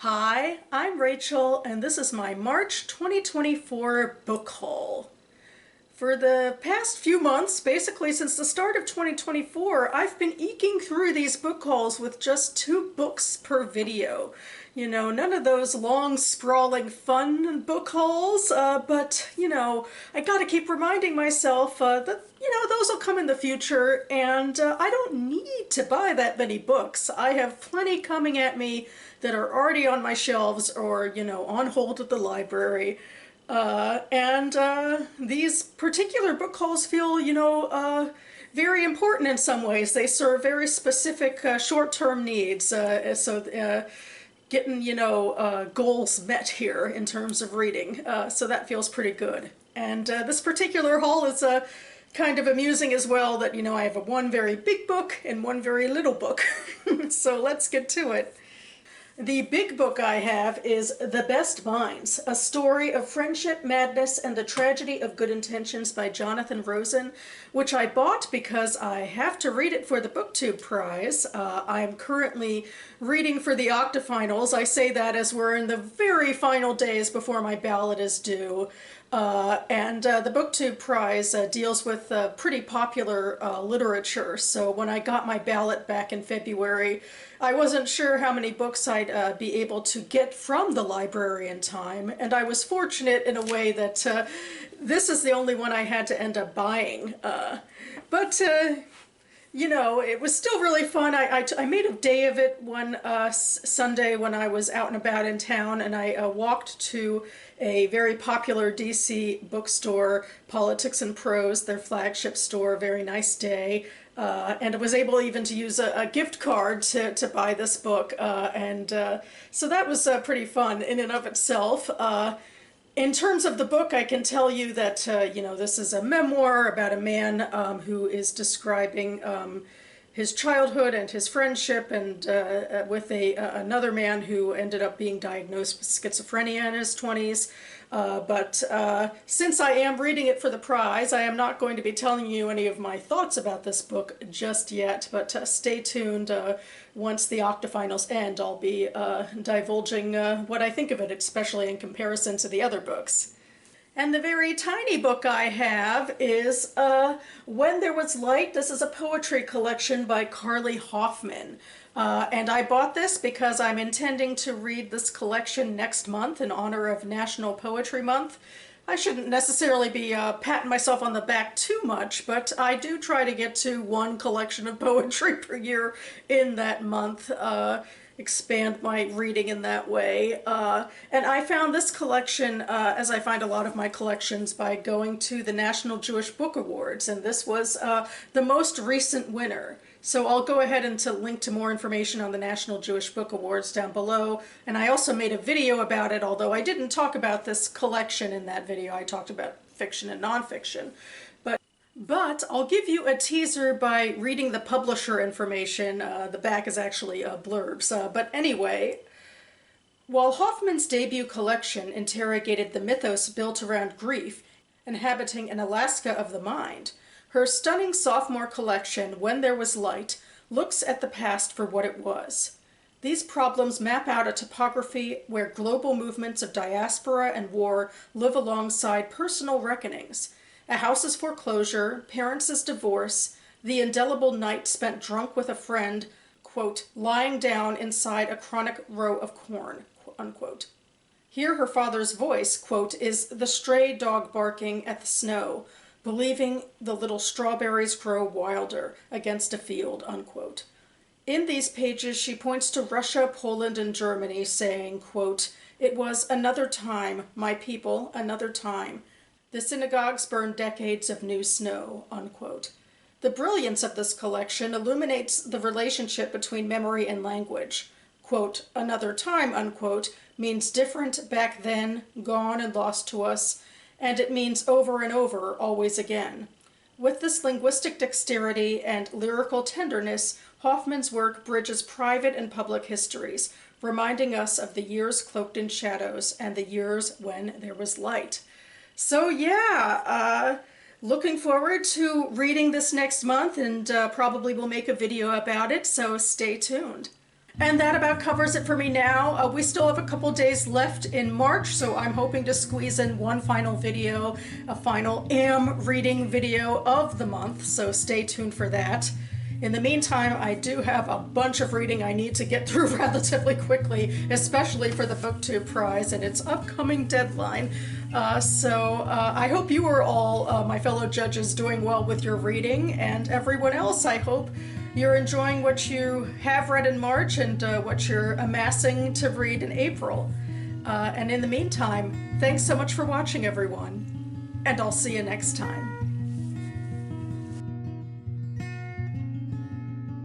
Hi, I'm Rachel, and this is my March 2024 book haul. For the past few months, basically since the start of 2024, I've been eking through these book hauls with just 2 books per video. You know, none of those long, sprawling, fun book hauls, but, I gotta keep reminding myself that, those will come in the future, and I don't need to buy that many books. I have plenty coming at me that are already on my shelves or, on hold at the library. And these particular book hauls feel, very important in some ways. They serve very specific short-term needs. Getting, goals met here in terms of reading. So that feels pretty good. And this particular haul is kind of amusing as well that, I have one very big book and one very little book. So let's get to it. The big book I have is The Best Minds, a story of friendship, madness, and the tragedy of good intentions by Jonathan Rosen, which I bought because I have to read it for the BookTube prize. I'm currently reading for the Octafinals. I say that as we're in the very final days before my ballot is due. And the BookTube prize deals with pretty popular literature. So when I got my ballot back in February, I wasn't sure how many books I'd be able to get from the library in time, and I was fortunate in a way that this is the only one I had to end up buying. But it was still really fun. I made a day of it one Sunday when I was out and about in town, and I walked to a very popular DC bookstore, Politics and Prose, their flagship store. Very nice day. And I was able even to use a gift card to buy this book. So that was pretty fun in and of itself. In terms of the book, I can tell you that, this is a memoir about a man who is describing his childhood and his friendship and with another man who ended up being diagnosed with schizophrenia in his 20s. But since I am reading it for the prize, I am not going to be telling you any of my thoughts about this book just yet, but stay tuned. Once the Octafinals end, I'll be divulging what I think of it, especially in comparison to the other books. And the very tiny book I have is When There Was Light. This is a poetry collection by Carly Hoffman. And I bought this because I'm intending to read this collection next month in honor of National Poetry Month. I shouldn't necessarily be patting myself on the back too much, but I do try to get to one collection of poetry per year in that month. Expand my reading in that way. And I found this collection, as I find a lot of my collections, by going to the National Jewish Book Awards, and this was the most recent winner. So I'll go ahead and link to more information on the National Jewish Book Awards down below. And I also made a video about it, although I didn't talk about this collection in that video. I talked about fiction and nonfiction. But I'll give you a teaser by reading the publisher information. The back is actually blurbs. But anyway, while Hoffman's debut collection interrogated the mythos built around grief, inhabiting an Alaska of the mind, her stunning sophomore collection, When There Was Light, looks at the past for what it was. These problems map out a topography where global movements of diaspora and war live alongside personal reckonings. A house's foreclosure, parents' divorce, the indelible night spent drunk with a friend, quote, lying down inside a chronic row of corn, unquote. Here her father's voice, quote, is the stray dog barking at the snow, believing the little strawberries grow wilder against a field, unquote. In these pages, she points to Russia, Poland, and Germany, saying, quote, it was another time, my people, another time. The synagogues burned decades of new snow, unquote. The brilliance of this collection illuminates the relationship between memory and language. Quote, another time, unquote, means different back then, gone and lost to us, and it means over and over, always again. With this linguistic dexterity and lyrical tenderness, Hoffman's work bridges private and public histories, reminding us of the years cloaked in shadows and the years when there was light. So yeah, looking forward to reading this next month, and probably will make a video about it, so stay tuned. And that about covers it for me now. We still have a couple days left in March, so I'm hoping to squeeze in one final video, a final Am reading video of the month, so stay tuned for that. In the meantime, I do have a bunch of reading I need to get through relatively quickly, especially for the BookTube Prize and its upcoming deadline. So I hope you are all, my fellow judges, doing well with your reading, and everyone else, I hope you're enjoying what you have read in March and what you're amassing to read in April. And in the meantime, thanks so much for watching, everyone, and I'll see you next time.